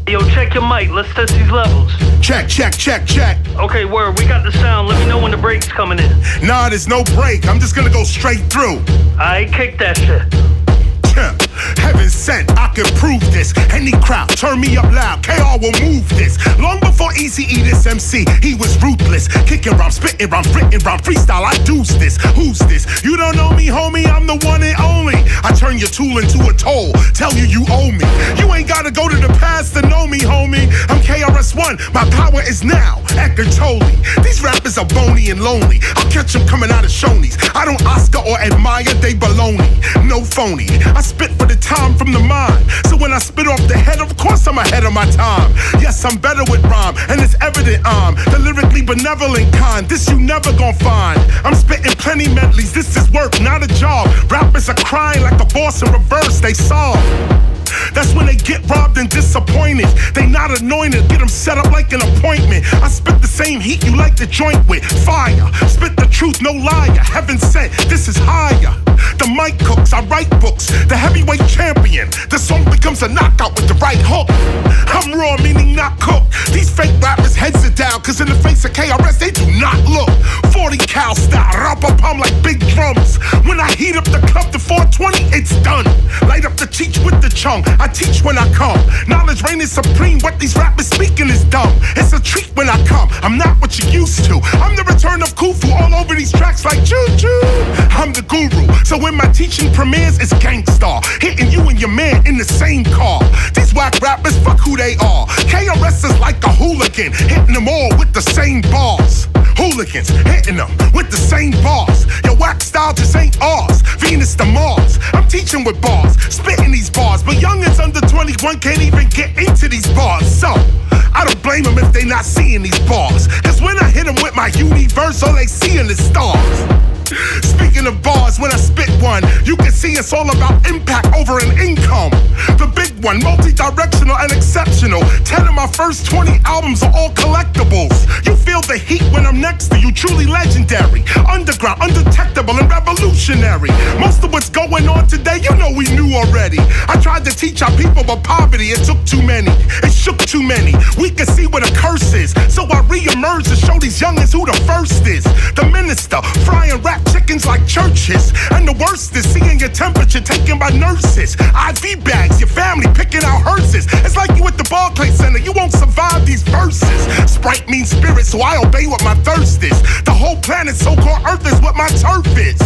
Yo, check your mic. Let's test these levels. Check. Okay, word. We got the sound. Let me know when the break's coming in. Nah, there's no break. I'm just gonna go straight through. Alright, kick that shit. Heaven sent, I can prove this. Any crowd, turn me up loud, KR will move this. Long before Eazy-E, this MC, he was ruthless. Kicking rhymes, spitting rhymes, written rhyme, freestyle, I deuce this. Who's this? You don't know me, homie, I'm the one and only. I turn your tool into a toll, tell you you owe me. You ain't gotta go to the past to know me, homie. I'm KRS-One, my power is now, Eckhart Tolle. These rappers are bony and lonely. I'll catch them coming out of Shoney's. I don't Oscar or admire, they baloney. No phony, I spit for the time from the mind. So when I spit off the head, of course I'm ahead of my time. Yes, I'm better with rhyme, and it's evident I'm the lyrically benevolent kind. This you never gon' find. I'm spitting plenty medleys, this is work, not a job. Rappers are crying like a boss in reverse, they sob. That's when they get robbed and disappointed. They not anointed, get them set up like an appointment. I spit the same heat you like to joint with. Fire, spit the truth, no liar. Heaven sent, this is higher. The mic cooks, I write books. The heavyweight champion. The song becomes a knockout with the right hook. I'm raw, meaning not cooked. These fake rappers heads are down, cause in the face of KRS they do not look. 40 cal style, rap-a-pum like big drums. When I heat up the club to 420, it's done. Light up the teach with the chunk. I teach when I come. Knowledge reign is supreme. What these rappers speaking is dumb. It's a treat when I come. I'm not what you used to. I'm the return of Khufu all over these tracks like choo-choo. I'm the guru. So when my teaching premieres, it's gangstar. Hitting you and your man in the same car. These whack rappers, fuck who they are. KRS is like a hooligan. Hitting them all with the same bars. Hooligans hitting them with the same bars. Your whack style just ain't ours. Venus to Mars. I'm teaching with bars, spitting these bars, but youngins under 21 can't even get into these bars. So I don't blame them if they not seeing these bars. Cause when I hit them with my universe, all they seeing is stars. Speaking of bars, when I spit one, you can see it's all about impact over an income. The big one, multi-directional and exceptional. 10 of my first 20 albums are all collectibles. You feel the heat when I'm next to you, truly legendary. Underground, undetectable, and revolutionary. Most of what's going on today, you know we knew already. I tried to teach our people about poverty, it took too many. It shook too many. We can see what a curse is. So I re-emerge to show these youngins who the first is. The minister, frying rap chickens like churches. And the worst is seeing your temperature taken by nurses. IV bags, your family picking out hearses. It's like you at the Barclays Center, you won't survive these verses. Sprite means spirit, so I obey what my thirst is. The whole planet, so-called Earth, is what my turf is.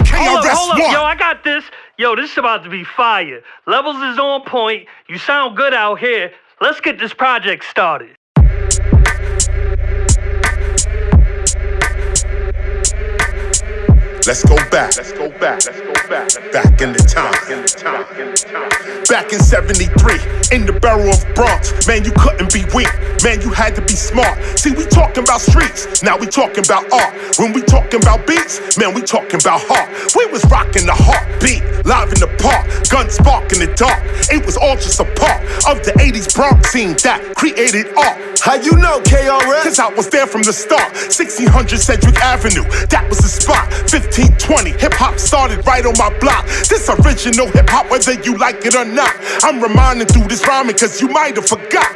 Hold up, yo, I got this. Yo, this is about to be fire. Levels is on point. You sound good out here. Let's get this project started. Let's go back. Back in the time. Back in 73, in the borough of Bronx. Man, you couldn't be weak. Man, you had to be smart. See, we talking about streets. Now we talking about art. When we talking about beats, man, we talking about heart. We was rocking the heartbeat, live in the park. Guns spark in the dark. It was all just a part of the 80s Bronx scene that created art. How you know, KRS? Cause I was there from the start. 1600 Sedgwick Avenue, that was the spot. 1520, hip-hop started right on my block. This original hip-hop, whether you like it or not. I'm reminding through this rhyming cause you might have forgot.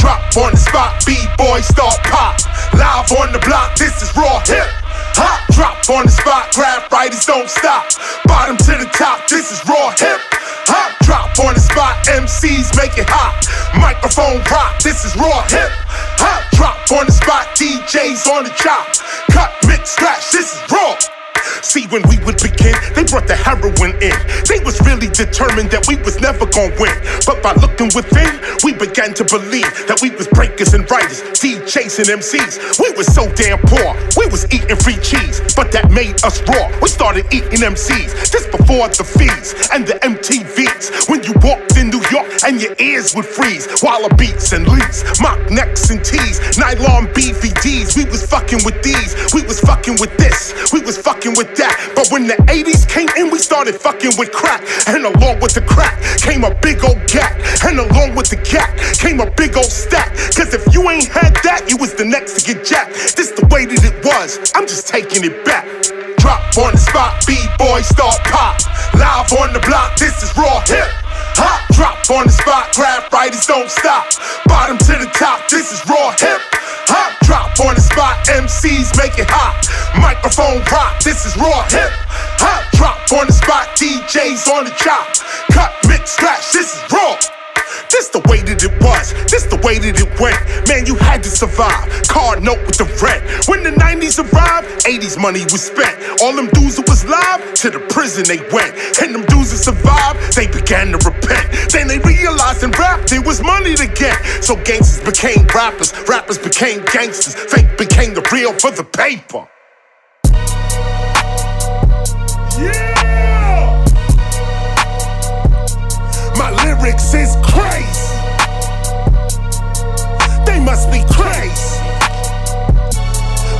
Drop on the spot, B-boy start pop. Live on the block, this is raw hip hop. Drop on the spot, grab writers don't stop. Bottom to the top, this is raw hip hop. Drop on the spot, MCs make it hot. Microphone rock, this is raw hip hop. Drop on the spot, DJs on the chop. Cut, mix, scratch, this is raw. See, when we would begin, they brought the heroin in. They was really determined that we was never gonna win. But by looking within, we began to believe that we was breakers and writers, DJs and MCs. We was so damn poor, we was eating free cheese. But that made us raw, we started eating MCs. Just before the fees and the MTVs. When you walked in New York and your ears would freeze. Walla beats and leaks, mock necks and tees, nylon BVDs. We was fucking with these, we was fucking with this, we was fucking with that. But when the 80s came in, we started fucking with crack. And along with the crack came a big old gap. And along with the gap came a big old stack. Cause if you ain't had that, you was the next to get jacked. This the way that it was, I'm just taking it back. Drop on the spot, B-boy start pop. Live on the block, this is raw hip hop. Drop on the spot, grab writers don't stop. Bottom to the top, this is raw hip hop. Drop on the spot, MCs make it hot. Microphone rock, this is raw hip hop. Drop on the spot, DJs on the chop. Cut, mix, scratch, this is raw. This the way that it was, this the way that it went. Man, you had to survive, card note with the rent. When the 90s arrived, 80s money was spent. All them dudes that was live, to the prison they went. And them dudes that survived, they began to repent. Then they realized in rap, there was money to get. So gangsters became rappers, rappers became gangsters. Fake became the real for the paper. Yeah! My lyrics is crazy. They must be crazy.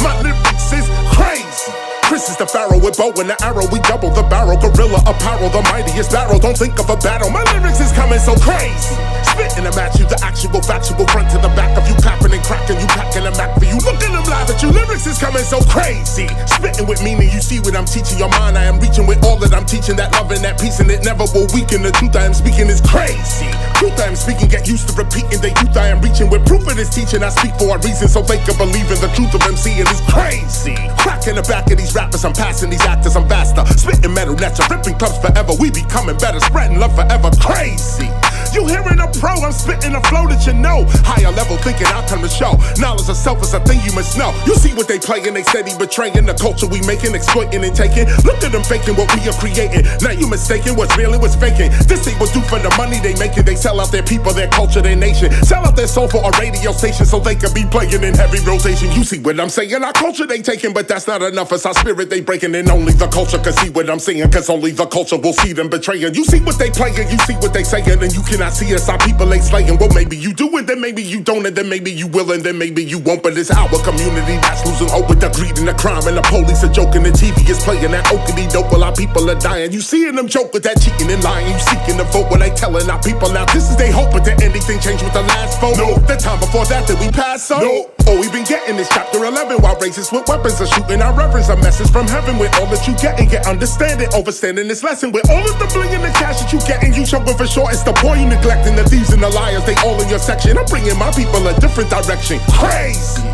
My lyrics is crazy. Chris is the pharaoh with bow and the arrow. We double the barrel, gorilla apparel, the mightiest barrel. Don't think of a battle. My lyrics is coming so crazy. Spitting them at you, the actual factual front to the back of you, clapping and cracking you, packing a Mac for you. Look at them live at you. Lyrics is coming so crazy. Spitting with meaning, you see what I'm teaching your mind. I am reaching with all that I'm teaching, that love and that peace, and it never will weaken. The truth I am speaking is crazy. Truth I am speaking, get used to repeating. The youth I am reaching with proof of this teaching. I speak for a reason, so they can believe in the truth of MC. It is crazy. Cracking the back of these rappers, I'm passing these actors, I'm faster. Spitting metal nets, ripping clubs forever. We becoming better, spreading love forever. Crazy. You hearing a pro, I'm spitting a flow that you know. Higher level thinking, I'll come to show. Knowledge of self is a thing you must know. You see what they playing, they steady betraying the culture we making, exploiting and taking. Look at them faking what we are creating. Now you mistaken what's real and what's faking. This ain't what do for the money they making. They sell out their people, their culture, their nation. Sell out their soul for a radio station so they can be playing in heavy rotation. You see what I'm saying? Our culture they taking, but that's not enough. It's our spirit they breaking, and only the culture can see what I'm saying, cause only the culture will see them betraying. You see what they playing, you see what they saying, and you cannot see us. Our people ain't slaying. Well, maybe you do it, then maybe you don't, and then maybe you will, and then maybe you won't. But it's our community that's losing hope with the greed and the crime, and the police are joking. The TV is playing that okey doke while our people are dying. You seeing them joke with that cheating and lying. You seeking the vote when they telling our people now this is they hope, but did anything change with the last vote? No. The time before that did we pass on? No. Oh, we've been getting this chapter 11 while racists with weapons are shooting our reverence. A message from heaven with all that you get and get understanding, overstanding this lesson with all of the bling and the cash that you getting. You chugging for sure. It's the boy you neglecting, the thieves and the liars. They all in your section. I'm bringing my people a different direction. Crazy.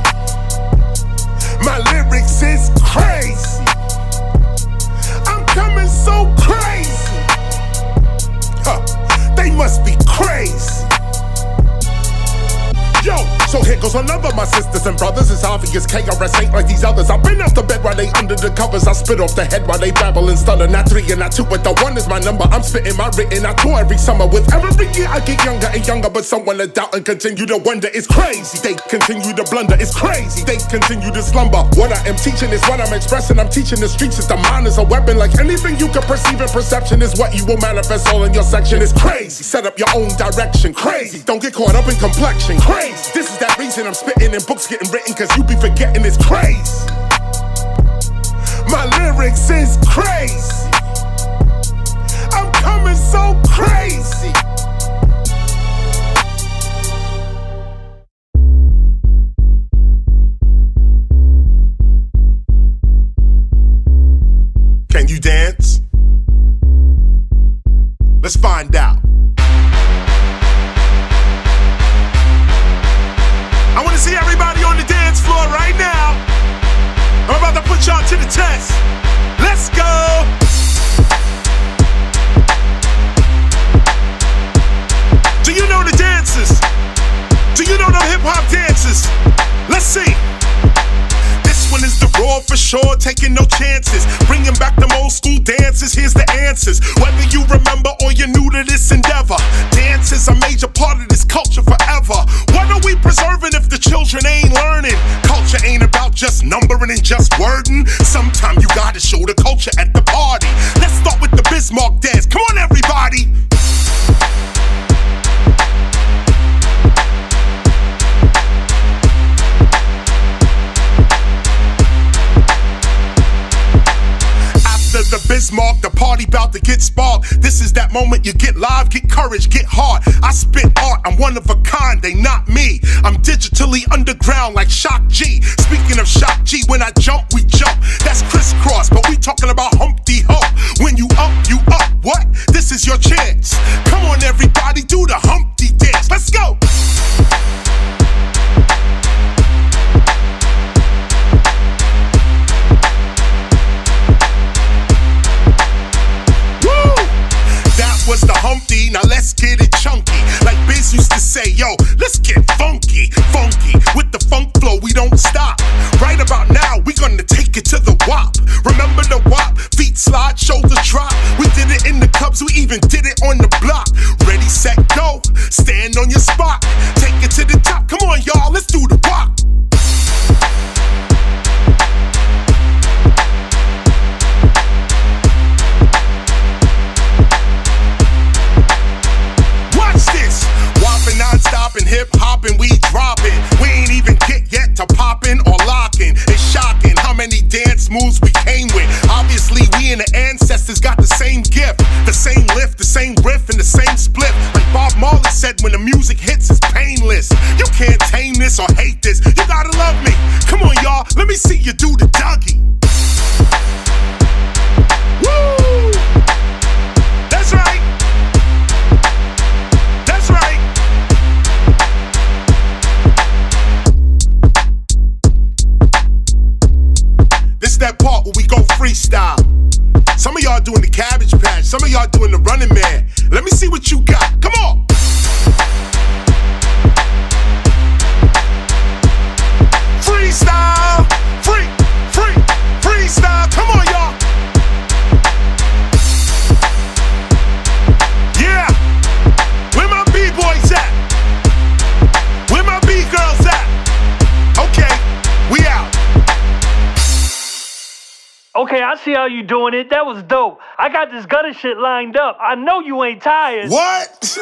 My lyrics is crazy. I'm coming so crazy. Huh. They must be crazy. Yo, so here goes another, my sisters and brothers. It's obvious KRS ain't like these others. I've been off the bed while they under the covers. I spit off the head while they babble and stutter. Not 3 and not 2, but the 1 is my number. I'm spitting my written, I tour every summer. With every year I get younger and younger, but someone to doubt and continue to wonder. It's crazy, they continue to blunder. It's crazy, they continue to slumber. What I am teaching is what I'm expressing. I'm teaching the streets that the mind is a weapon. Like anything you can perceive in perception is what you will manifest all in your section. It's crazy, set up your own direction. Crazy, don't get caught up in complexion. Crazy. This is that reason I'm spitting and books getting written, cause you be forgetting it's crazy. My lyrics is crazy. I'm coming so crazy. Can you dance? Let's find out. I want to see everybody on the dance floor right now. I'm about to put y'all to the test. Let's go. Do you know the dances? Do you know them hip-hop dances? Let's see. This one is the raw for sure, taking no chances. Bringing back them old school dances, here's the answers. Whether you remember or you're new to this endeavor, dance is a major part of this culture forever. What are we preserving if the children ain't learning? Culture ain't about just numbering and just wording. Sometime you gotta show the culture at the party. Let's start with the Bismarck dance, come on everybody. The Bismarck, the party bout to get sparked. This is that moment you get live, get courage, get hard. I spit art, I'm one of a kind, they not me. I'm digitally underground like Shock G. Speaking of Shock G, when I jump, we jump. That's crisscross, but we talking about Humpty Hump. When you up, what? This is your chance. Come on everybody, do the Humpty dance, let's go. say, yo, let's get funky, funky. With the funk flow, we don't stop. Right about now, we gonna take it to the WAP. Remember the WAP? Feet slide, shoulders drop. We did it in the Cubs, we even did it on the block. Ready, set, go. Stand on your spot. Take it to the top. Come on, y'all, let's do the WAP. Non-stopping, hip-hopping, we dropping. We ain't even get yet to popping or locking. It's shocking how many dance moves we came with. Obviously, we and the ancestors got the same gift, the same lift, the same riff, and the same split. Like Bob Marley said, when the music hits, it's painless. You can't tame this or hate this. You gotta love me. Come on, y'all, let me see you do the Dougie. Woo! That's right. That's right. That part where we go freestyle. Some of y'all doing the Cabbage Patch, some of y'all doing the Running Man. Let me see what you got. Come on. Freestyle, freestyle. Come on, y'all. Yeah. Where my B-boys at? Where my B-girls at? Okay, we out. Okay, I see how you doing it. That was dope. I got this gutter shit lined up. I know you ain't tired. What?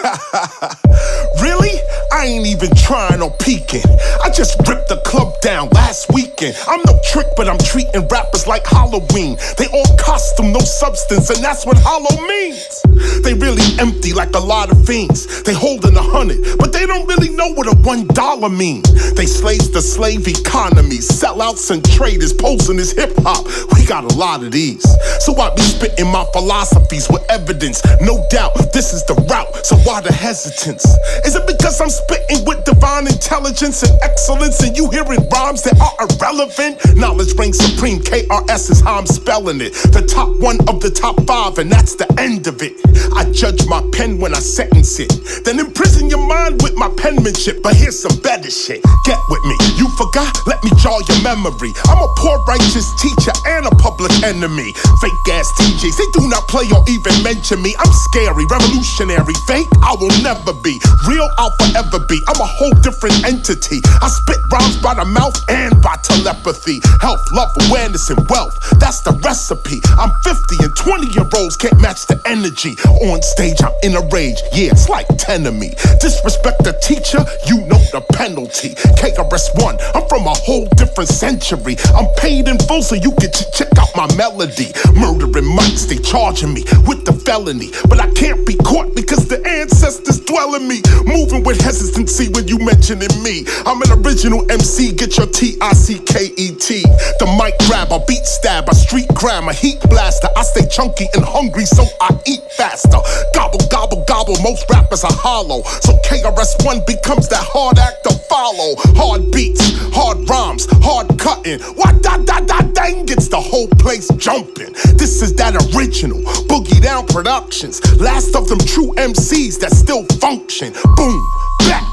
Really? I ain't even trying or peeking. I just ripped the club down last weekend. I'm no trick, but I'm treating rappers like Halloween. They all costume, no substance, and that's what hollow means. They really empty like a lot of fiends. They holding 100, but they don't really know what a $1 mean. They slaves the slave economy, sellouts and traders posing as hip-hop. We got a lot of these. So I be spitting my philosophies with evidence. No doubt, this is the route, so why the hesitance? Is it because I'm spitting with divine intelligence and excellence and you hearing rhymes that are irrelevant? Knowledge reigns supreme, KRS is how I'm spelling it. The top one of the top 5 and that's the end of it. I judge my pen when I sentence it, then imprison your mind with my penmanship. But here's some better shit, get with me. You forgot? Let me jar your memory. I'm a poor righteous teacher and a public enemy. Fake ass DJs, they do not play or even mention me. I'm scary, revolutionary, fake I will never be. Real I'll forever be. I'm a whole different entity. I spit rhymes by the mouth and by telepathy. Health, love, awareness, and wealth, that's the recipe. I'm 50 and 20-year-olds can't match the energy. On stage I'm in a rage, yeah, it's like 10 of me. Disrespect the teacher, you know the penalty. KRS-One, I'm from a whole different century. I'm paid in full so you can check out my melody. Murdering mics, they charging me with the felony, but I can't be caught because the ancestors dwell in me. Moving with hesitancy when you mentioning me. I'm an original MC, get your T-I-C-K-E-T. The mic grabber, beat stabber, street grammar, heat blaster. I stay chunky and hungry so I eat faster. Gobble, gobble, gobble, most rappers are hollow, so KRS-One becomes that hard act to follow. Hard beats, hard rhymes, hard cutting. What da da da dang gets the whole place jumping. This is that original Boogie Down Productions. Last of them true MCs that still function. Boom, back,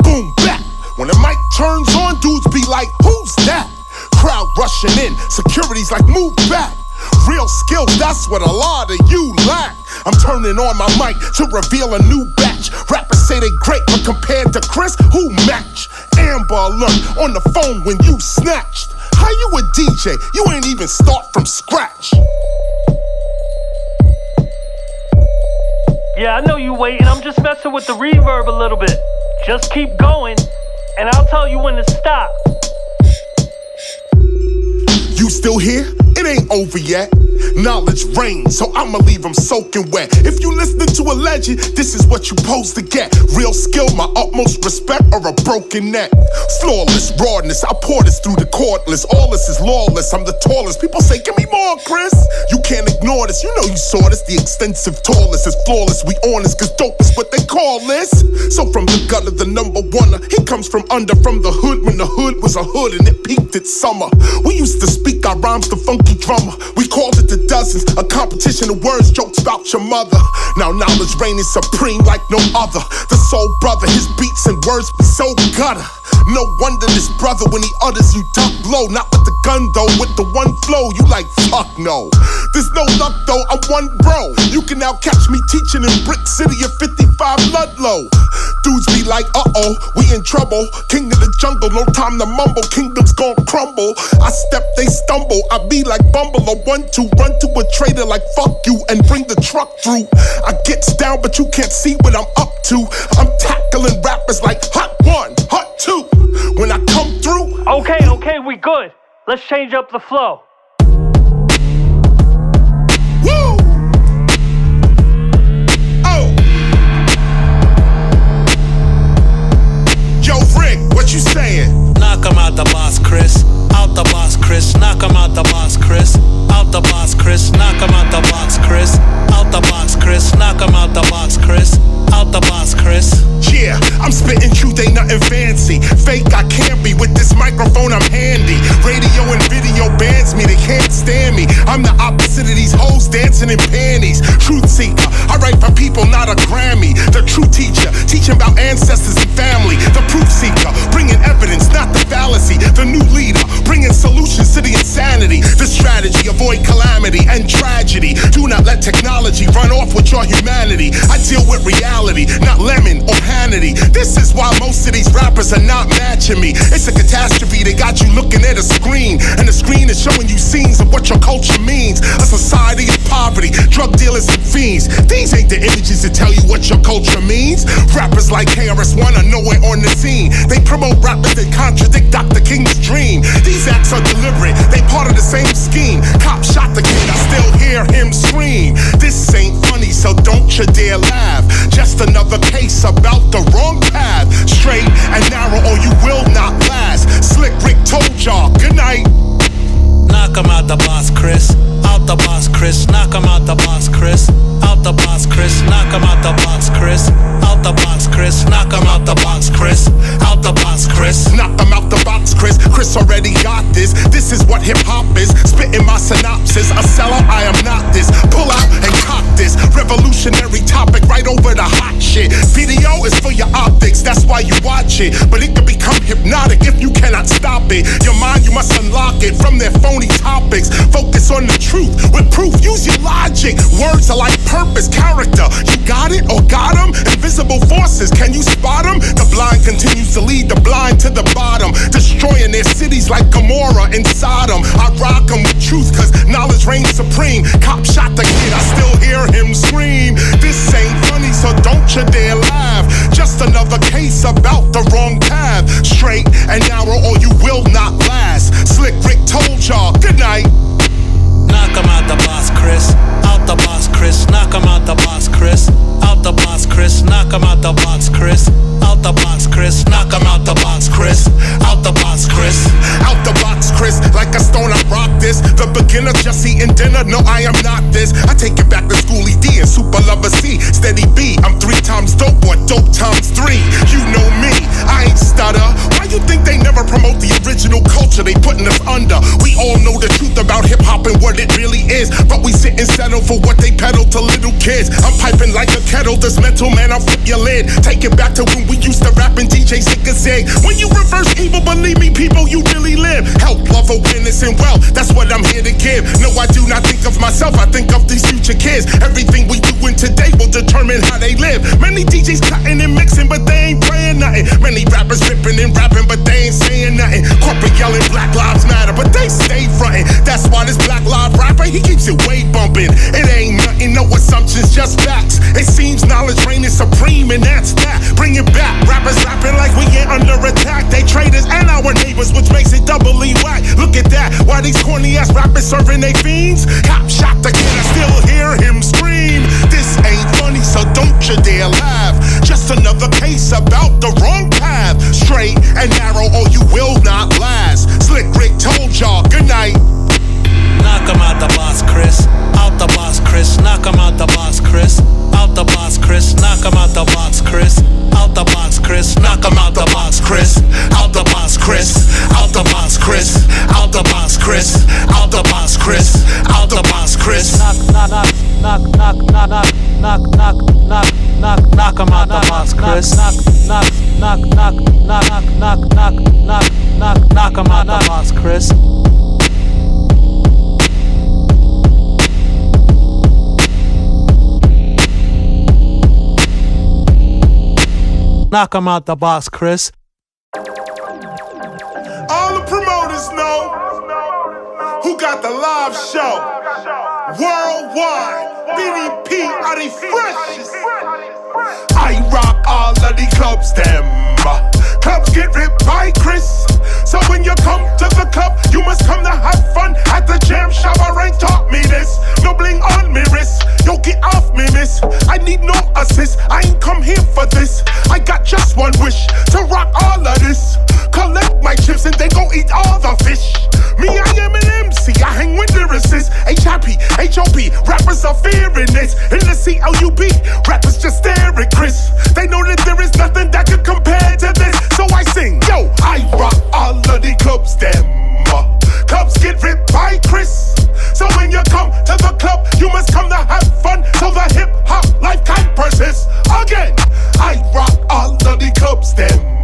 boom, back. When the mic turns on, dudes be like, who's that? Crowd rushing in, security's like, move back. Real skills, that's what a lot of you lack. I'm turning on my mic to reveal a new batch. Rappers say they great, but compared to Chris, who match? Amber alert on the phone when you snatched. How you a DJ? You ain't even start from scratch. Yeah, I know you waiting. I'm just messing with the reverb a little bit. Just keep going, and I'll tell you when to stop. You still here? It ain't over yet. Knowledge reigns, so I'ma leave them soaking wet. If you listening to a legend, this is what you supposed to get. Real skill, my utmost respect, or a broken neck. Flawless rawness, I pour this through the cordless. All this is lawless, I'm the tallest. People say, give me more, Chris. You can't ignore this, you know you saw this. The extensive tallest is flawless. We honest, cause dope is what they call this. So from the gutter, the number one, he comes from under, from the hood when the hood was a hood and it peaked its summer. We used to speak our rhymes to funky funny drummer. We called it the dozens, a competition of words, jokes about your mother. Now knowledge reigning supreme like no other. The soul brother, his beats and words be so gutter. No wonder this brother, when he utters, you duck low. Not with the gun though, with the one flow, you like fuck no. There's no luck though, I'm one bro. You can now catch me teaching in Brick City at 55 Ludlow. Dudes be like, uh-oh, we in trouble. King of the jungle, no time to mumble. Kingdoms gon' crumble. I step, they stumble. I be like Bumble, a 1-2. Run to a trader like fuck you and bring the truck through. I gets down, but you can't see what I'm up to. I'm tackling rappers like hot 1, hot 2. When I come through. Okay, we good. Let's change up the flow. Woo! Oh! Yo, Rick, what you saying? Knock him out the box, Chris. Out the box, Chris. Knock him out the box, Chris. Out the box, Chris. Knock him out the box, Chris. Out the box, Chris. Knock him out the box, Chris. Out the box, Chris. Yeah, I'm spitting truth, ain't nothing fancy. Fake, I can't be. With this microphone, I'm handy. Radio and video bans me, they can't stand me. I'm the opposite of these hoes dancing in panties. Truth seeker, I write for people, not a Grammy. The true teacher, teaching about ancestors and family. The proof seeker, bringing evidence, not the fallacy. The new leader, bringing solutions to the insanity. The strategy, avoid calamity and tragedy. Do not let technology run off with your humanity. I deal with reality, not lemon or Hannity. This is why most of these rappers are not matching me. It's a catastrophe, they got you looking at a screen, and the screen is showing you scenes of what your culture means. A society of poverty, drug dealers and fiends. These ain't the images that tell you what your culture means. Rappers like KRS-One are nowhere on the scene. They promote rappers that contradict Dr. King's dream. These acts are deliberate, they part of the same scheme. Cop shot the kid, I still hear him scream. This ain't funny, so don't you dare laugh. Just another case about the wrong path. Straight and narrow or you will not last. Slick Rick told y'all, good night. Knock him out the box, Chris. Out the box, Chris. Knock him out the box, Chris. Out the box, Chris. Knock him out the box, Chris. Out the box, Chris. Knock him out the box, Chris. Out the box, Chris. Knock him out the box, Chris. Chris already got this. This is what hip hop is. Spitting my synopsis. A sellout, I am not this. Pull out and cock this. Revolutionary topic right over the hot shit. Video is for your optics, that's why you watch it. But it can become hypnotic if you cannot stop it. Your mind, you must unlock it from their phony topics. Focus on the truth with proof. Use your logic. Words are like purpose, character. You got it or got them? Invisible forces, can you spot them? The blind continues to lead the blind to the bottom, destroying their cities like Gomorrah and Sodom. I rock them with truth, cause knowledge reigns supreme. Cop shot the kid, I still hear him scream. This ain't funny, so don't you dare laugh. Just another case about the wrong path. Straight and narrow or you will not last. Slick Rick told y'all, good night. Knock him out the box, Chris. Out the box, Chris. Knock him out the box, Chris. Out the box, Chris. Knock him out the box, Chris. Out the box, Chris. Knock him out the box, Chris. Out the box, Chris. Out the box, Chris. Like a stone, I rock this. The beginner just eating dinner. No, I am not this. I take it back to Schoolie D and Super Lover C. Steady B. I'm 3 times dope or dope times 3. You know me. I ain't stutter. Why you think they never promote the original culture they putting us under? We all know the truth about hip hop and what it really is, but we sit and settle for what they peddle to little kids. I'm piping like a kettle, this mental man, I'll flip your lid. Take it back to when we used to rap and DJ zig-a-zig. When you reverse evil, believe me people, you really live. Help, love, awareness, and wealth, that's what I'm here to give. No, I do not think of myself, I think of these future kids. Everything we doing today will determine how they live. Many DJs cutting and mixing, but they ain't playing nothing. Many rappers ripping and rapping, but they ain't saying nothing. Corporate yelling Black Lives Matter, but they stay frontin'. That's why this Black Lives rapper, he keeps it way bumping. It ain't nothing, no assumptions, just facts. It seems knowledge reigning supreme, and that's that. Bring it back, rappers rapping like we ain't under attack. They traitors and our neighbors, which makes it doubly whack. Look at that, why these corny ass rappers serving they fiends? Cop shot the kid, I still hear him scream. This ain't funny, so don't you dare laugh. Just another case about the wrong path. Straight and narrow or you will not last. Slick Rick told y'all, good night. Knock him out the box, Chris. Out the box, Chris. Knock him out the box, Chris. Out the box, Chris. Knock him out the box, Chris. Out the box, Chris. Knock him out the box, Chris. Out the box, Chris. Out the box, Chris. Out the box, Chris. Out the box, Chris. Chris. Knock 'em out the box, Chris. Knock 'em out the box, Chris. All the promoters know who got the live show. Worldwide, BDP are the freshest. I rock all of the clubs, them. Clubs get ripped by Chris. So when you come to the club, you must come to have fun. At the jam shower ain't taught me this. No bling on me wrist. Yo, get off me, miss. I need no assist. I ain't come here for this. I got just one wish to rock all of this. Collect my chips and they gon' eat all the fish. Me, I am an MC. I hang with lyricists. HIP, HOP. Rappers are fearing this. In the CLUB, rappers just stare at Chris. They know that there is nothing that could compare to this. So I sing, yo, I rock all of the clubs, them. Clubs get ripped by Chris. So when you come to the club, you must come to have fun. So the hip hop life can persist. Again, I rock all of the clubs, them.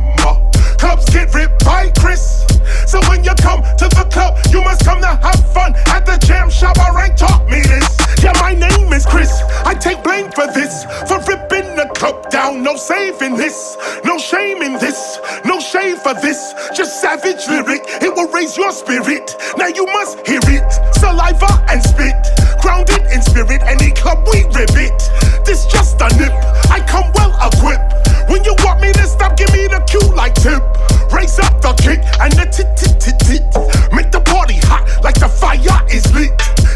Clubs get ripped by Chris. So when you come to the club, you must come to have fun. At the jam shower ain't taught me this. Yeah, my name is Chris. I take blame for this. For ripping the club down. No saving this. No shame in this. No shame for this. Just savage lyric. It will raise your spirit. Now you must hear it. Saliva and spit. Grounded in spirit. Any club we rip it. This just a nip. I come well equipped. When you want me to stop, give me the cue like tip. Raise up the kick and the tit. Make the party hot like the fire is lit.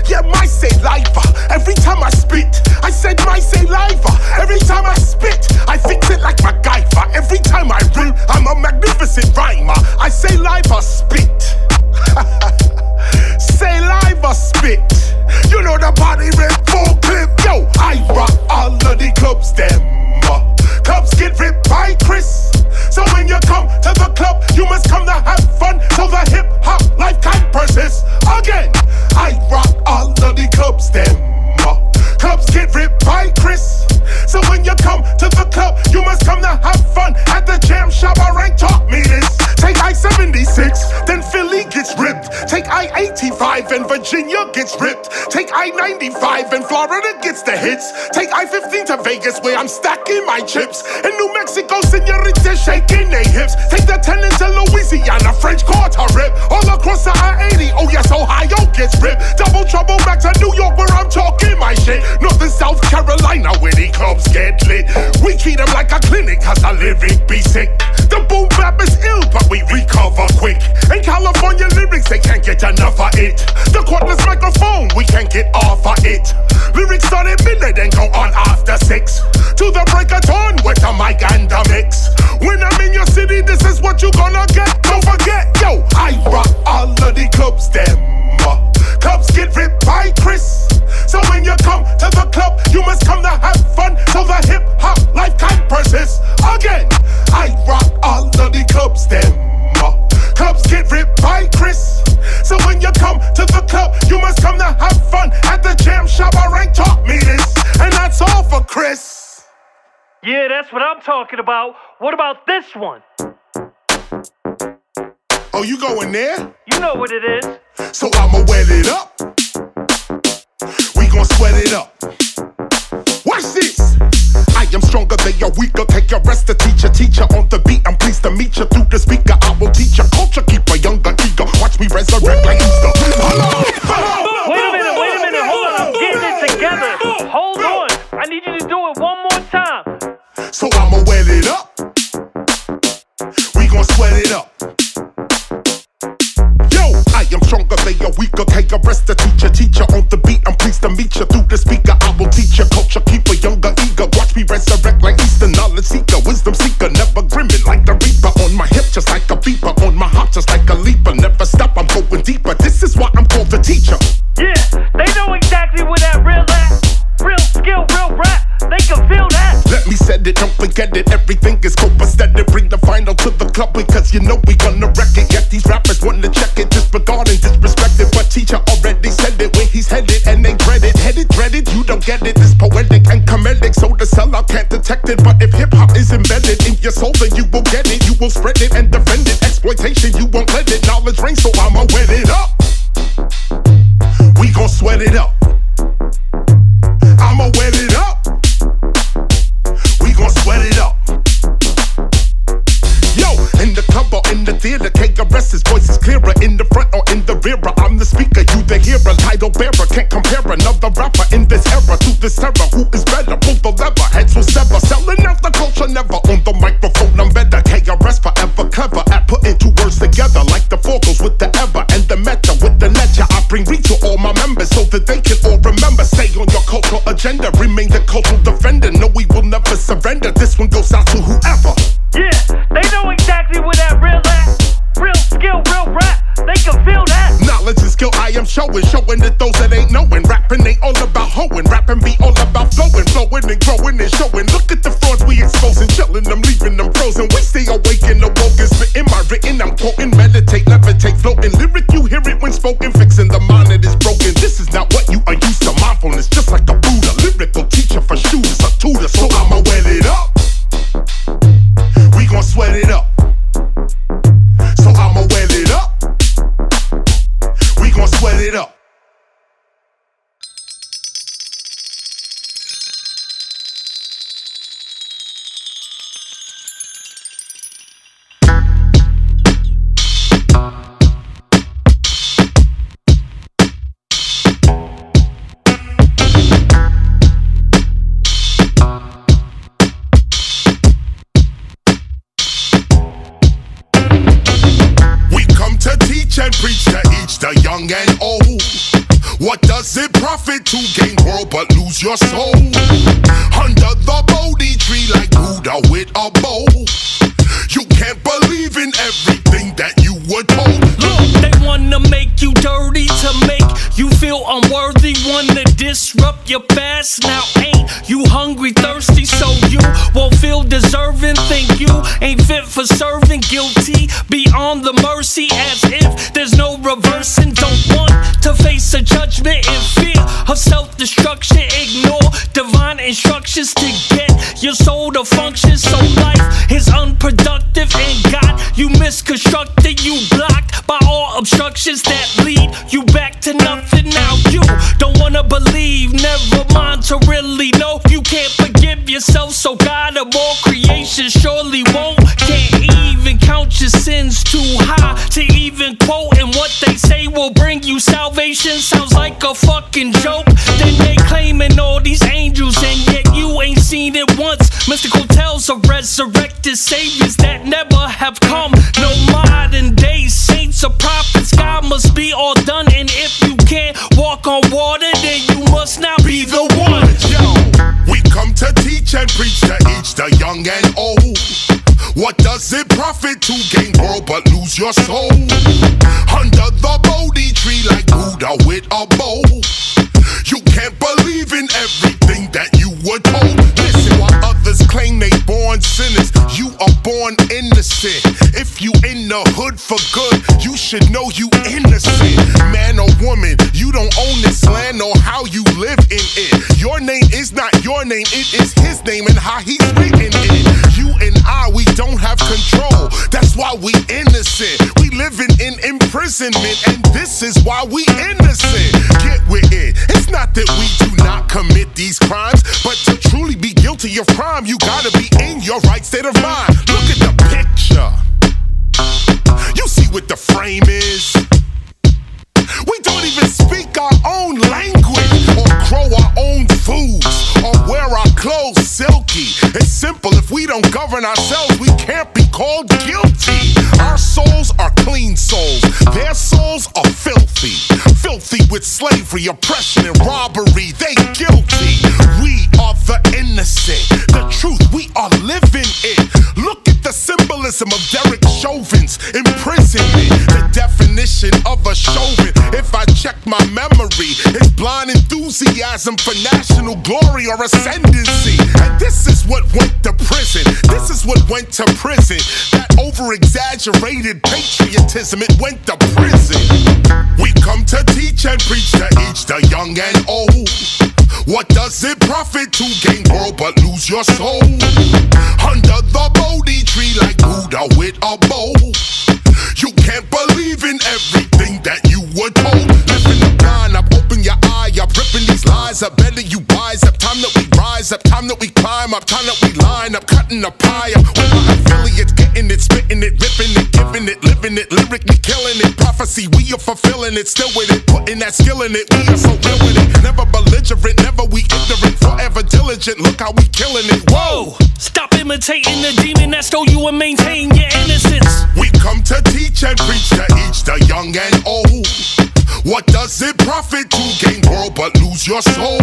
Yeah, my saliva, every time I spit. I said my saliva, every time I spit. I fix it like MacGyver. Every time I rhyme, I'm a magnificent rhymer. I saliva spit. Saliva spit. You know the body rip full clip. Yo, I rock all of the clubs, them. Clubs get ripped by Chris. So when you come to the club, you must come to have fun. So the hip hop life can persist. Again, I rock all of the clubs, them. Clubs get ripped by Chris. So when you come to the club, you must come to have fun. At the jam shower ain't taught me this. Take I-76, then Philly gets ripped. Take I-85 and Virginia gets ripped. Take I-95 and Florida gets the hits. Take I-15 to Vegas where I'm stacking my chips. In New Mexico, senoritas shaking their hips. Take the 10 into Louisiana, French Quarter rip. All across the I-80, oh yes, Ohio gets ripped. Double trouble back to New York where I'm talking my shit. North and South Carolina where the clubs get lit. We treat them like a clinic cause the lyric be sick. The boom bap is ill but we recover quick. In California lyrics they can't get enough of it. The cordless microphone we can't get off of it. Lyrics start at midnight and go on after 6. To the break of dawn with the mic and the mix. When I'm in your city this is what you gonna get. Don't forget, yo, I rock all of the clubs, them. Clubs get ripped by Chris. So when you come to the club, you must come to have fun. So the hip hop life can persist. Again, I rock all of the clubs, them. Clubs get ripped by Chris. So when you come to the club, you must come to have fun. At the jam shower ain't taught me this. And that's all for Chris. Yeah, that's what I'm talking about. What about this one? Oh, you going there? You know what it is. So I'ma wet it up. We gon' sweat it up. Watch this. I am stronger, they are weaker. KRS, the teacher on the beat. I'm pleased to meet you through the speaker. I will teach your culture, keep a younger eager. Watch me resurrect like Easter. Hello. Wait a minute, hold on. I'm getting it together. Hold on. I need you to do it one more time. So I'ma wet it up. We gon' sweat it up. I am stronger, they are weaker. KRS, the teacher on the beat. I'm pleased to meet you through the speaker. I will teach your culture, keep a younger eager. Watch me resurrect like Easter. Knowledge seeker, wisdom seeker. Never grimming like the reaper. On my hip just like a beeper. On my hop just like a leaper. Never stop, I'm going deeper. This is why I'm called the teacher. Yeah, they know exactly what that real real skill, real rap. They can feel that. Let me set it, don't forget it. Everything is copacetic. Bring the fire. rhino to the club because you know we gonna wreck it. Yet these rappers wanna check it, disregard and disrespect it. But teacher already said it, where he's headed and they dread it. Headed, dreaded, you don't get it. It's poetic and comedic, so the sellout can't detect it. But if hip-hop is embedded in your soul, then you will get it. You will spread it and defend it. Exploitation, you won't let it. Knowledge reigns, so I'ma wet it up. We gon' sweat it up. I'ma wet it up. We gon' sweat it up. Yo, in the club or in the theater, KRS's voice is clearer. In the front or in the rear, I'm the speaker, you the hearer. Title bearer, can't compare another rapper in this era to this era. Who is better? Pull the lever, heads will sever. Selling out the culture, never on the microphone. I'm better. KRS forever clever at putting two words together, like the four goes with the ever and the meta with the ledger. I bring reach to all my members so that they can all remember. Stay on your cultural agenda, remain the cultural defender. No, we will never surrender. This one goes out to whoever. Yeah, they know exactly where that real at. Real skill, real rap, they can feel that. Knowledge and skill I am showing that those that ain't knowing. Rapping ain't all about hoeing, rapping be all about flowing and growing and showing. Look at the frauds we exposing, chilling them, leaving them frozen. We stay awake and awoke and spitting my written. I'm quoting, meditate, levitate, floating. Lyric, you hear it when spoken, fixing the mind that is broken. This is not what you are used to. Mindfulness, just like a Buddha, lyrical teacher for shooters, a tutor. So I'ma wet it up. We gon' sweat it up. So I'ma wet it up. We gon' sweat it up. And preach to each, the young and old. What does it profit to gain world but lose your soul? Under the Bodhi tree like Buddha with a bow. You can't believe in everything that you were told. Look, they wanna make you dirty to make you feel unworthy. Wanna disrupt your past. Now ain't you hungry, thirsty, so you won't feel deserving. Think you ain't fit for serving. Guilty beyond the mercy, as if there's no reversing. Don't want to face a judgment in fear of self-destruction. Ignore divine instructions to get your soul to function. So life is unproductive and God, you misconstructed. You blocked by all obstructions that lead you back to nothing. Now you don't wanna believe, never mind to really know. You can't forgive yourself, so God of all creation surely won't. Can't even count your sins too high to even quote, and what they say will bring you salvation sounds like a fucking joke. Then they claiming all these angels and yet you ain't seen it once. Mystical tales of resurrected saviors that never have come. No modern day saints or prophets. God must be all done, and if you can't walk on water, then you must not be the one. Yo, we come to teach and preach to each, the young and old. What does it profit to gain world but lose your soul? Under the Bodhi tree like Buddha with a bow. You can't believe in everything that you were told. Listen, while others claim they born sinners, you are born innocent. If you in the hood for good, you should know you innocent. Man or woman, you don't own this land or how you live in it. Your name is not your name, it is his name and how he's written it. You and I, we don't have control. That's why we innocent. We living in imprisonment, and this is why we innocent. Get with it. It's not that we do not commit these crimes, but to truly be guilty of crime, you gotta be in your right state of mind. Look at the picture. You see what the frame is. We don't even speak our own language, or grow our own foods, or wear our clothes silky. It's simple, if we don't govern ourselves, we can't be called guilty. Our souls are clean souls, their souls are filthy. Filthy with slavery, oppression, and robbery, they guilty. We are the innocent, the truth, we are living it. Look at the symbol realism of Derek Chauvin's imprisonment. The definition of a Chauvin, if I check my memory, is blind enthusiasm for national glory or ascendancy. And this is what went to prison. This is what went to prison. That over-exaggerated patriotism, it went to prison. We come to teach and preach to each, the young and old. What does it profit to gain world but lose your soul? Under the Bodhi tree like Buddha with a bow. You can't believe in everything that you were told. Living the blind up, open your eye up, ripping these lies up. Better you wise up, time that we rise up, time that we climb up, time that we line up, cutting the pie up. With my affiliates, getting it, spitting it, ripping it, giving it, living it, lyrically killing it. Prophecy, we are fulfilling it, still with it, putting that skill in it. We are so real with it, never belligerent, never we ignorant, forever diligent. Look how we killing it. Whoa! Stop imitating the demon that stole you and maintain your innocence. We come to teach and preach to each, the young and old. What does it profit to gain world but lose your soul?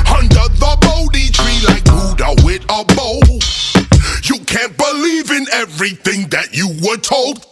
Under the Bodhi tree like Buddha with a bow. You can't believe in everything that you were told.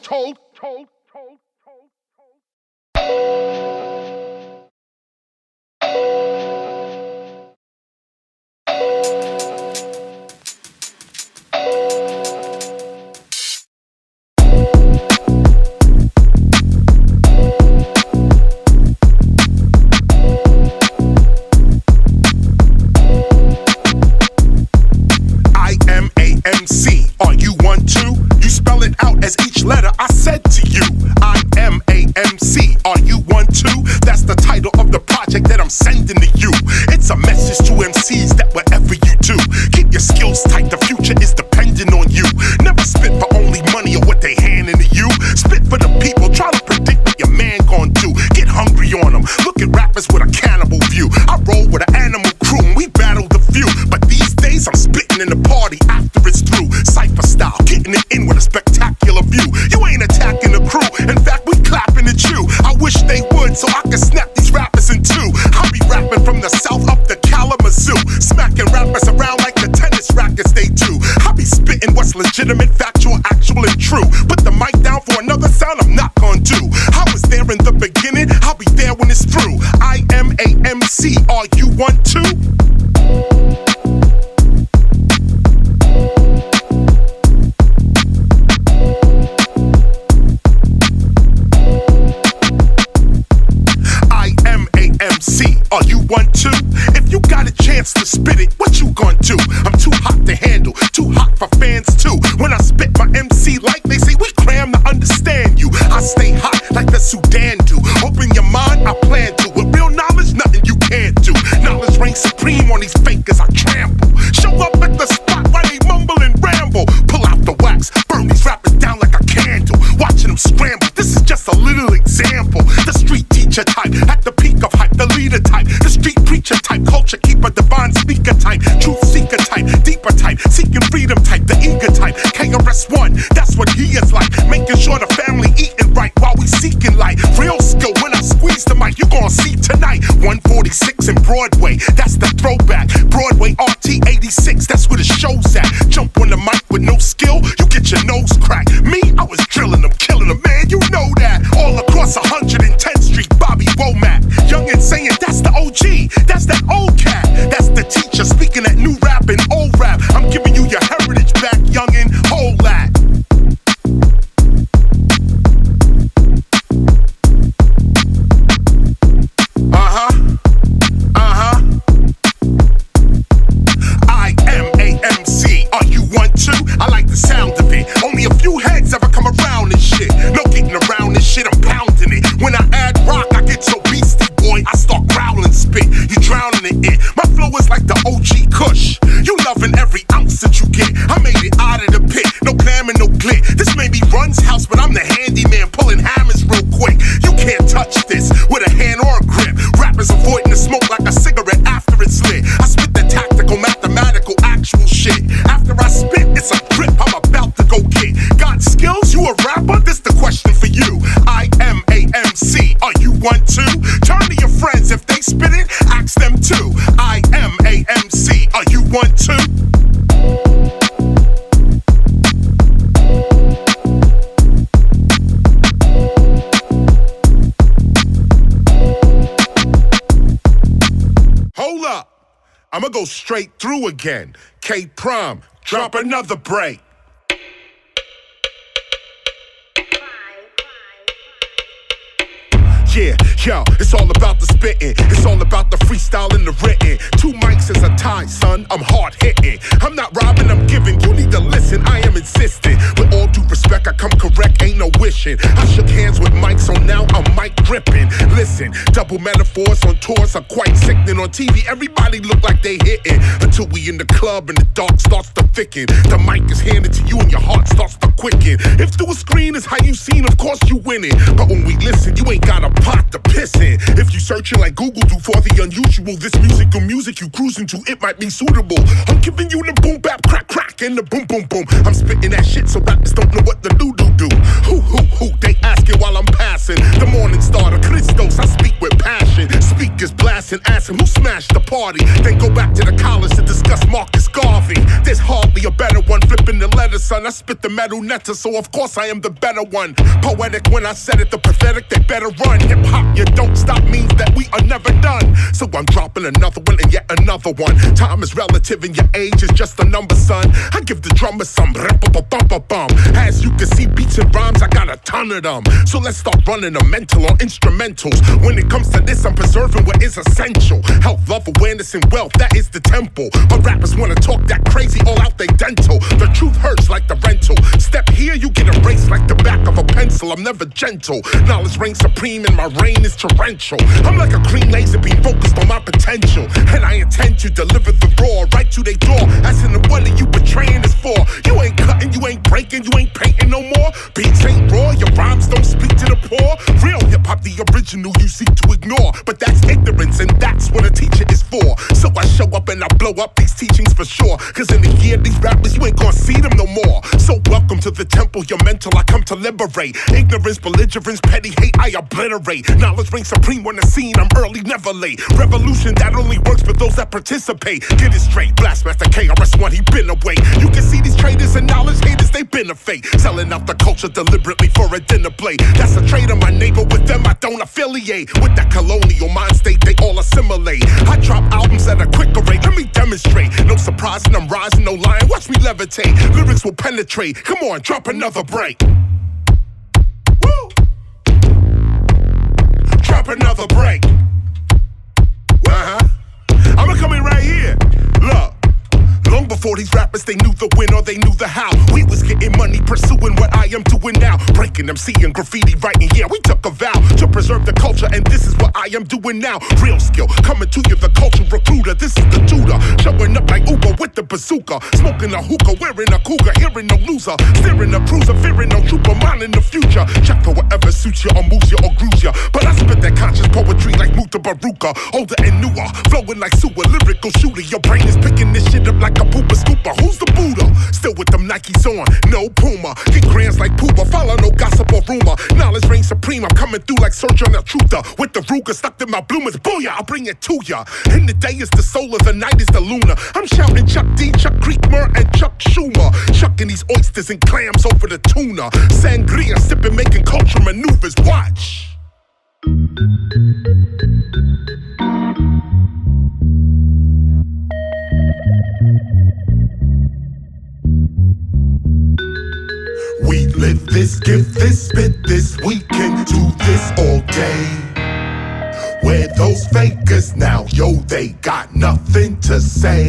MC, are you one too? You spell it out as each letter I said to you. I am AMC, are you one too? That's the title of the project that I'm sending to you. It's a message to MCs that whatever you do, keep your skills tight, the future is dependent on you. Never spit for only money or what they handing to you. Spit for the people, try to predict what your man gon' do. Get hungry on them, look at rappers with a cannibal view. I roll with an animal crew and we battle the few. But these days I'm spitting in the party after it's through. Cypher style, getting it in with a spectacular view. You ain't attacking the crew, in fact we clapping at you. I wish they would so I could snap these rappers in two. I'll be rapping from the south up to Kalamazoo, smacking rappers around like the tennis rackets they do. I'll be spitting what's legitimate, factual, actual and true. Put the mic down for another sound I'm not gonna do. I was there in the beginning, I'll be there when it's through. I am AMC, are you one too? MC, are you one too? If you got a chance to spit it, what you gonna do? I'm too hot to handle, too hot for fans too. When I spit my MC like they say, we cram to understand you. I stay hot like the Sudan do. Open your mind, I plan to. With real knowledge, nothing you can't do. Knowledge reigns supreme on these fakers I trample. Show up at the spot while they mumble and ramble. Pull out the wax, burn these rappers down like a candle. Watching them scramble, this is just a little example. The street teacher type, at the peak of hype, the leader type, the street preacher type, culture keeper, divine speaker type, truth seeker type, deeper type, seeking freedom type, the eager type, KRS-One, that's what he is like, making sure the family eating right while we seeking light. Real skill when I squeeze the mic, you gon' see tonight. 146 in Broadway, that's the throwback. Broadway RT 86, that's where the show's at. Jump on the mic with no skill, you get your nose cracked. Me, I was drilling them, killing them, man, you know that. All across 110th Street, Bobby Womack. Young and saying that's the OG, that's that old cat. That's the teacher speaking that new rap and old rap. I'm giving you your heritage back, youngin', hold that. I am AMC, are you one too? I like the sound of it. Only a few heads ever come around this shit. No getting around this shit, I'm pounding it. When I add rock, I get so beastie, boy, I start growling spit. You drowning in it. My flow is like the OG Kush. You loving every ounce that you get. I made it out of the pit. No glam and no glit. This may be Run's house, but I'm the handyman pulling hammers real quick. You can't touch this with a hand or a grip. Rappers avoiding the smoke like a cigarette after it's lit. I spit the tactical, mathematical, actual shit. After I spit, it's a grip I'm about to go get. Got skills? You a rapper? This the question for you. I am AMC. Are you one too? Turn to your friends if they spit it, ask them too. I am AMC. Are you one too? go straight through again. K Prime, drop another break. Yeah, yo, it's all about the spitting. It's all about the freestyle and the written. 2 mics is a tie, son, I'm hard hitting. I'm not robbing, I'm giving, you need to listen, I am insistent. With all due respect, I come correct, ain't no wishing. I shook hands with Mike, so now I'm mic gripping. Listen, double metaphors on tours are quite sickening. On TV, everybody look like they hitting. Until we in the club and the dark starts to thicken. The mic is handed to you and your heart starts to quicken. If through a screen is how you seen, of course you winning. But when we listen, you ain't got a pot to piss in. If you searching like Google do for the unusual, this music you cruising to, it might be suitable. I'm giving you the boom bap crack crack and the boom boom boom. I'm spitting that shit so rappers don't know what the do. Who, they asking while I'm passing. The morning starter, Christos, I speak with passion. Speakers blasting, asking who smashed the party. Then go back to the college to discuss Marcus Garvey. There's hardly a better one, flipping the letter, son. I spit the metal netter, so of course I am the better one. Poetic when I said it, the pathetic, they better run. Hip hop, you don't stop means that we are never done. So I'm dropping another one and yet another one. Time is relative and your age is just a number, son. I give the drummer some rippa-bum-bum-bum. As you can see, beats and rhymes, I got a ton of them. So let's start running a mental on instrumentals. When it comes to this, I'm preserving what is essential. Health, love, awareness, and wealth, that is the temple. But rappers wanna talk that crazy all out they dental. The truth hurts like the rental. Step here, you get erased like the back of a pencil. I'm never gentle. Knowledge reigns supreme and my reign is torrential. I'm like a clean laser beam focused on my potential. And I intend to deliver the raw right to their door. Asking them what are you betraying us for? You ain't cutting, you ain't breaking, you ain't painting no more. Beats ain't raw, your rhymes don't speak to the poor. Real hip-hop, the original you seek to ignore. But that's ignorance and that's what a teacher is for. So I show up and I blow up these teachings for sure. Cause in the year these rappers, you ain't gonna see them no more. So welcome to the temple, your mental I come to liberate. Ignorance, belligerence, petty hate, I obliterate. Knowledge reigns supreme when the scene, I'm early, never late. Revolution that only works for those that participate. Get it straight, Blastmaster KRS-One, he been away. You can see these traitors and knowledge haters, they been a fake. Selling out the culture deliberately for a dinner plate. That's a trade of my neighbor, with them I don't affiliate. With that colonial mind state, they all assimilate. I drop albums at a quicker rate, let me demonstrate. No surprising, I'm rising, no lying, watch me levitate. Lyrics will penetrate, come on, drop another break. Woo! Drop another break. I'ma come in right here. Look. Long before these rappers, they knew the when or they knew the how. We was getting money, pursuing what I am doing now. Breaking them, seeing graffiti, writing, yeah, we took a vow to preserve the culture, and this is what I am doing now. Real skill, coming to you, the culture recruiter. This is the tutor, showing up like Uber with the bazooka. Smoking a hookah, wearing a cougar, hearing no loser. Steering a cruiser, fearing no trooper, minding the future. Check for whatever suits you or moves you or grooves you. But I spit that conscious poetry like Muta Baruka. Older and newer, flowing like sewer, lyrical shooter. Your brain is picking this shit up like a pooper scooper. Who's the Buddha? Still with them Nikes on, no Puma. Get grands like Poopa, follow no gossip or rumor. Knowledge reigns supreme, I'm coming through like Search on a Truther. With the Ruger stuck in my bloomers, booyah, I'll bring it to ya. In the day is the solar, the night is the lunar. I'm shouting Chuck D, Chuck Creekmer, and Chuck Schumer. Chucking these oysters and clams over the tuna. Sangria, sipping, making culture maneuvers, watch. We live this, give this, spit this, we can do this all day. Where those fakers now, yo, they got nothing to say.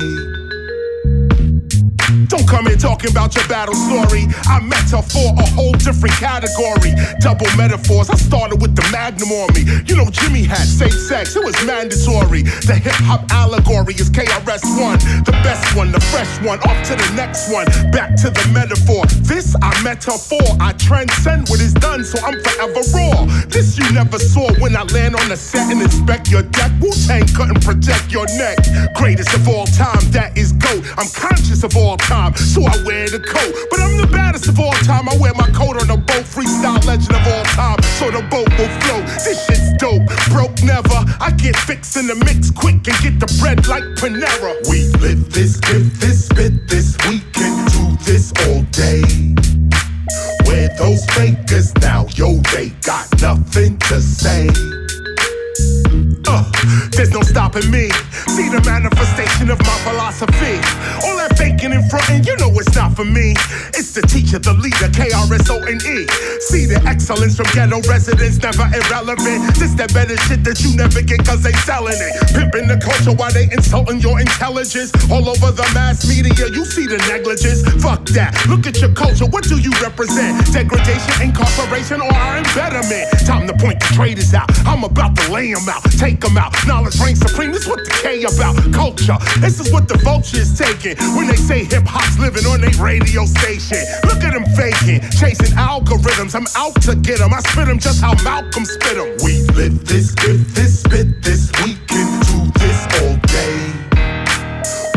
Don't come in talking about your battle story. I metaphor a whole different category. Double metaphors, I started with the Magnum on me. You know Jimmy had safe sex, it was mandatory. The hip-hop allegory is KRS-One. The best one, the fresh one, off to the next one. Back to the metaphor, this I metaphor. I transcend what is done, so I'm forever raw. This you never saw when I land on the set and inspect your deck. Wu-Tang couldn't protect your neck. Greatest of all time, that is GOAT. I'm conscious of all time, so I wear the coat. But I'm the baddest of all time, I wear my coat on a boat. Freestyle legend of all time, so the boat will float. This shit's dope, broke never. I get fixed in the mix quick and get the bread like Panera. We live this, give this, spit this, we can do this all day. Where those fakers now, yo, they got nothing to say. There's no stopping me. See the manifestation of my philosophy. All that faking and fronting, you know it's not for me. It's the teacher, the leader, KRS-One. See the excellence from ghetto residents, never irrelevant. This that better shit that you never get cause they selling it. Pimping the culture while they insulting your intelligence. All over the mass media, you see the negligence. Fuck that, look at your culture, what do you represent? Degradation, incarceration, or our embetterment? Time to point the traitors out, I'm about to lay them out, take them out. Knowledge reigns supreme, this what the K about. Culture, this is what the vulture is taking when they say hip-hop's living on their radio station. Look at them faking, chasing algorithms. I'm out to get them, I spit them just how Malcolm spit them. We live this, give this, spit this, we can do this all day.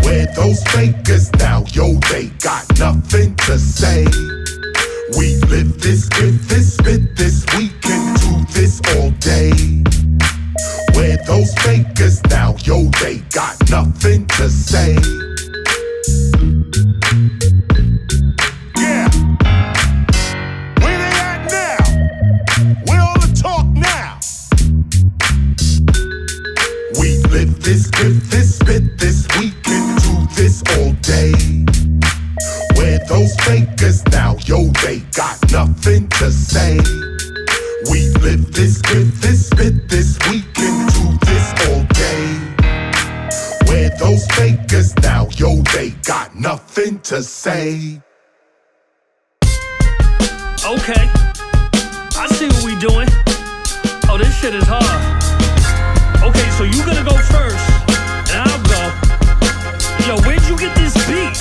Where those fakers now, yo, they got nothing to say. We live this, give this, spit this, we can do this all day. Where those fakers now, yo, they got nothing to say. Yeah. Where they at now? Where all the talk now? We live this, give this, spit this, we can do this all day. Where those fakers now, yo, they got nothing to say. We live this, give this, spit this, we can do this all day. Where those fakers now, yo, they got nothing to say. Okay, I see what we doing. Oh, this shit is hard. Okay, so you gonna go first, and I'll go. Yo, where'd you get this beat?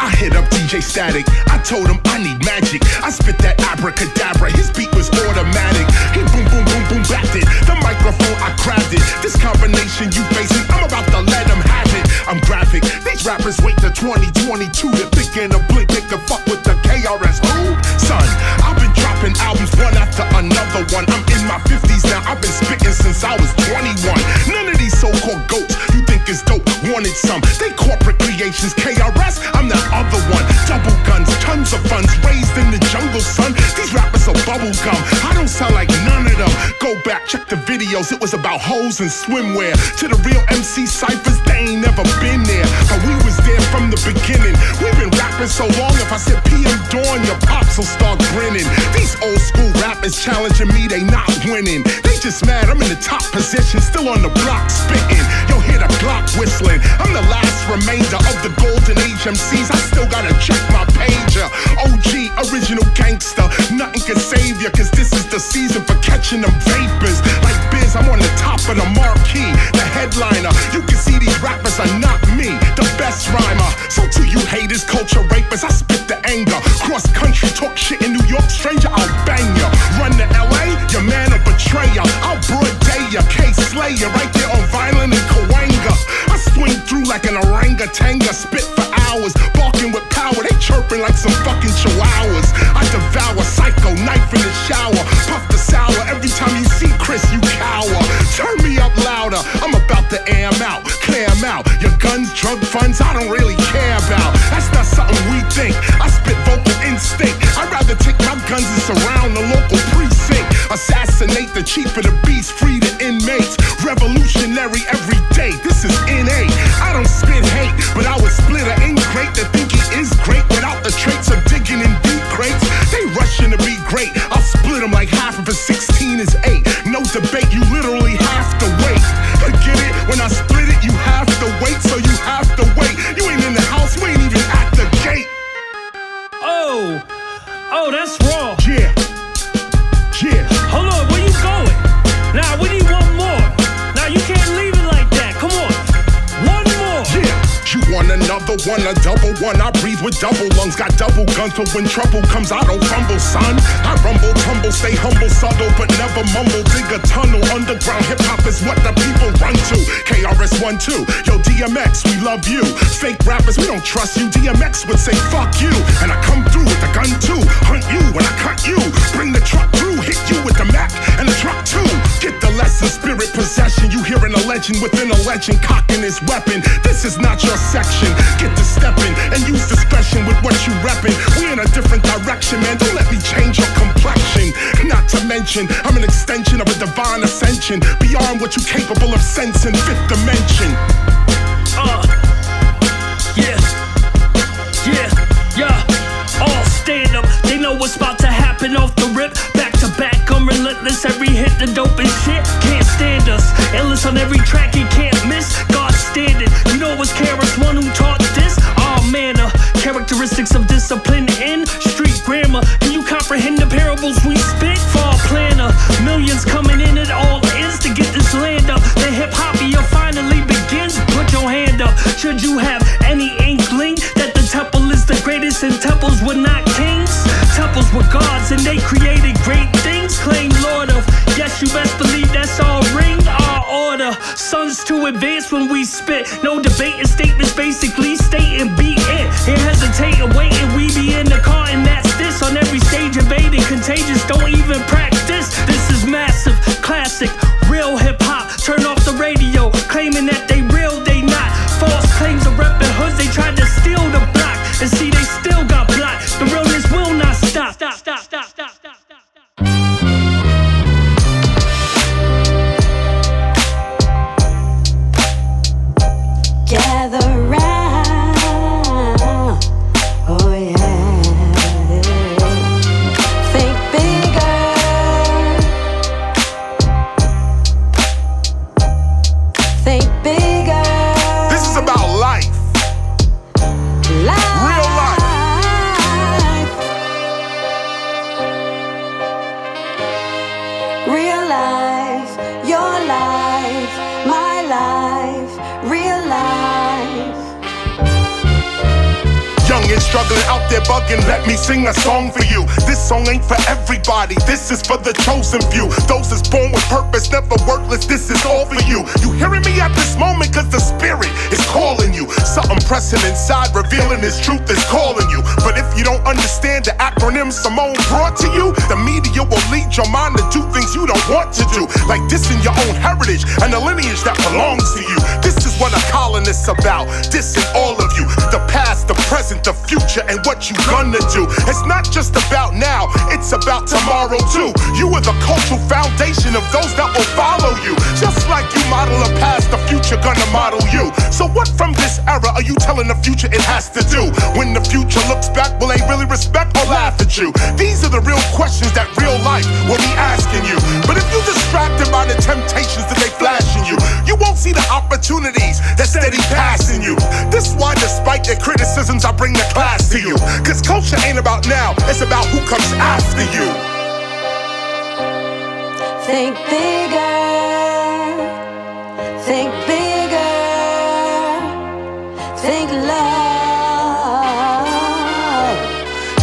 I hit up DJ Static, I told him I need magic. I spit that abracadabra, his beat was automatic. He boom, boom, boom, boom, backed it. The microphone, I grabbed it. This combination you facing, I'm about to let him have it. I'm graphic, these rappers wait till 2022 to begin to blink. They can fuck with the KRS. Who? Son, I've been dropping albums one after another one. I'm in my 50s now, I've been spitting since I was 21. None of these so-called goats you think is dope wanted some. They corporate creations, KRS, I'm the other one. Double guns, tons of funds, raised in the jungle, son. These rappers are bubble gum, I don't sound like none of them. Go back, check the videos, it was about hoes and swimwear. To the real MC ciphers, they ain't never been there. But we was there from the beginning. We've been rapping so long, if I said PM Dawn, your pops will start grinning. These old school rappers challenging me, they not winning. They just mad, I'm in the top position, still on the block spitting. Yo, hear the Glock whistling. I'm the last remainder of the golden age MCs. I still gotta check my pager. OG, original gangster, nothing can save ya, cause this is the season for catching them vapors. Like Biz, I'm on the top of the marquee, the headliner. You can see these rappers are not me, the best rhymer. So to you haters, culture rapists, I spit the anger. Cross country, talk shit in New York, stranger, I'll bang ya. Run to LA, your man a betrayer. I'll broad day ya, K-Slayer, right there on Violent and Cahuenga. I swing through like an orangutan, spit for hours, barking with power. They chirping like some fucking chihuahuas. I devour psycho, knife in the shower, puff the sour. Every time you see Chris, you cower. Turn me up louder, I'm about to air 'em out, clear 'em out. Your guns, drug funds, I don't really care about. That's not something we think. I spit vocal instinct. I'd rather take my guns and surround the local precinct. Assassinate the chief of the beast, free the inmates. Revolutionary every day, this is NA. I don't spit hate, but I would split an ingrate that think he is great without the traits of digging in deep crates. They rushing to be great, I'll split them like half of a 16 is 8. No debate, you literally have to wait. Get it? When I split it, you have to wait, so you have to wait. You ain't in the house, we ain't even at the gate. Oh, that's wrong. Yeah. Hold on, where you going? Nah, we need one more. Nah, you can't leave it like that. Come on, one more. Yeah. You want another one, a double one. I breathe with double lungs, got double guns, but when trouble comes, I don't fumble, son. I rumble, tumble, stay humble, subtle, but never mumble. Dig a tunnel, underground hip-hop is what the people run to. KRS-One, 2, yo, DMX, we love you. Fake rappers, we don't trust you. DMX would say, fuck you. And I come through with the gun, too. Hunt you when I cut you. Bring the truck through, hit you with the Mac and the truck, too. Get the lesson, spirit possession. You hearing a legend within a legend, cocking his weapon. This is not your section. Get to stepping and use discretion with what you reppin'. We in a different direction, man. Don't let me change your complexion. Not to mention mention. I'm an extension of a divine ascension, beyond what you're capable of sensing. Fifth dimension. Yeah. All stand up. They know what's about to happen off the rip. Back to back, I'm relentless. Every hit the dope and shit. Can't stand us. Endless on every track, you can't miss. God standard. You know it was KRS-One who taught this. All manner. Characteristics of discipline in street grammar. Can you comprehend the parables we spit? Fall planner. Millions coming in, it all is to get this land up. The hip hop year finally begins. Put your hand up. Should you have any inkling that the temple is the greatest and temples were not kings? Temples were gods and they created great things. Claim Lord of, yes, you best believe that's all ring, our order. Sons to advance when we spit. No debating statements, basically stating be it. Ain't hesitating, waiting, we be in the car and that's this. On every stage invading, contagious, don't even practice. This is massive, classic, real hip hop. Turn off the radio, claiming that they real, they not. False claims of reppin' hoods, they tried to steal the block. And see, they still got blocked. The realness will not stop. Gather round, oh yeah. Think bigger, think bigger. This is about life. Real life. Real life, your life, my life, real life. Young and struggling out there bugging, let me sing a song for you. This song ain't for everybody, this is for the chosen few. Those that's born with purpose, never worthless, this is all for you. You hearing me at this moment cause the spirit is calling you. Something pressing inside, revealing his truth is calling you. But if you don't understand the acronym Simone brought to you, the media will lead your mind to do things you don't want to do. Like dissing your own heritage and the lineage that belongs to you. This is what a colonist's about, dissing all of you. The past, the present, the future, and what you gonna do. It's not just about now, it's about tomorrow too. You are the cultural foundation of those that will follow you. Just like you model a past, the future gonna model you. So what from this era are you telling the future it has to do? When the future looks back, will they really respect or laugh at you? These are the real questions that real life will be asking you. But if you're distracted by the temptations that they flashing you, you won't see the opportunities that steady passing you. This is why despite their criticisms I bring the class to you. Cause culture ain't about now, it's about who comes after you. Think bigger, think bigger, think love.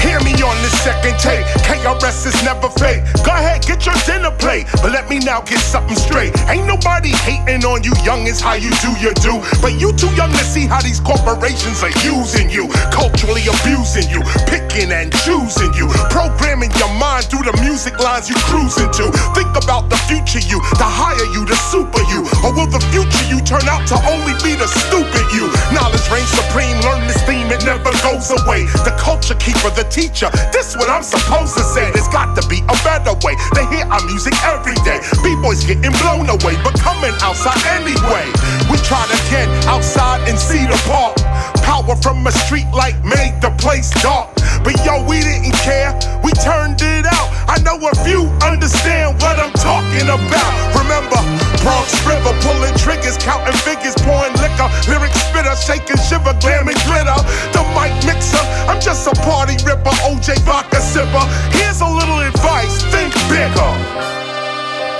Hear me on this second take, KRS is never fake. Go ahead, get your dinner plate, but let me now get something straight. Ain't nobody hating on you, young is how you do your do. But you too young to see how these corporations are using you, culturally abusing you, picking and choosing you, programming your mind through the music lines you cruising to. Think about the future you, the higher you, the super you. Or will the future you turn out to only be the stupid you? Knowledge reigns supreme, learn this theme, it never goes away. The culture keeper, the teacher, this what I'm supposed to say. There's got to be a better way. They hear our music every day. B-boys getting blown away, but coming outside anyway. We tried again outside in Cedar Park. Power from a street light made the place dark. But yo, we didn't care, we turned it out. I know a few understand what I'm talking about. Remember, Bronx River, pulling triggers, counting figures, pouring liquor, lyric spitter, shaking shiver, glam and glitter. The mic mixer, I'm just a party ripper, OJ vodka sipper. Here's a little advice, think bigger.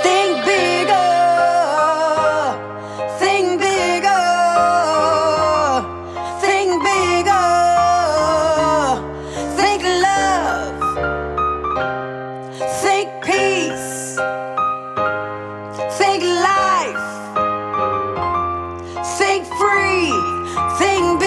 Think bigger, think bigger, think bigger, think love, think peace, think life, think free, think big.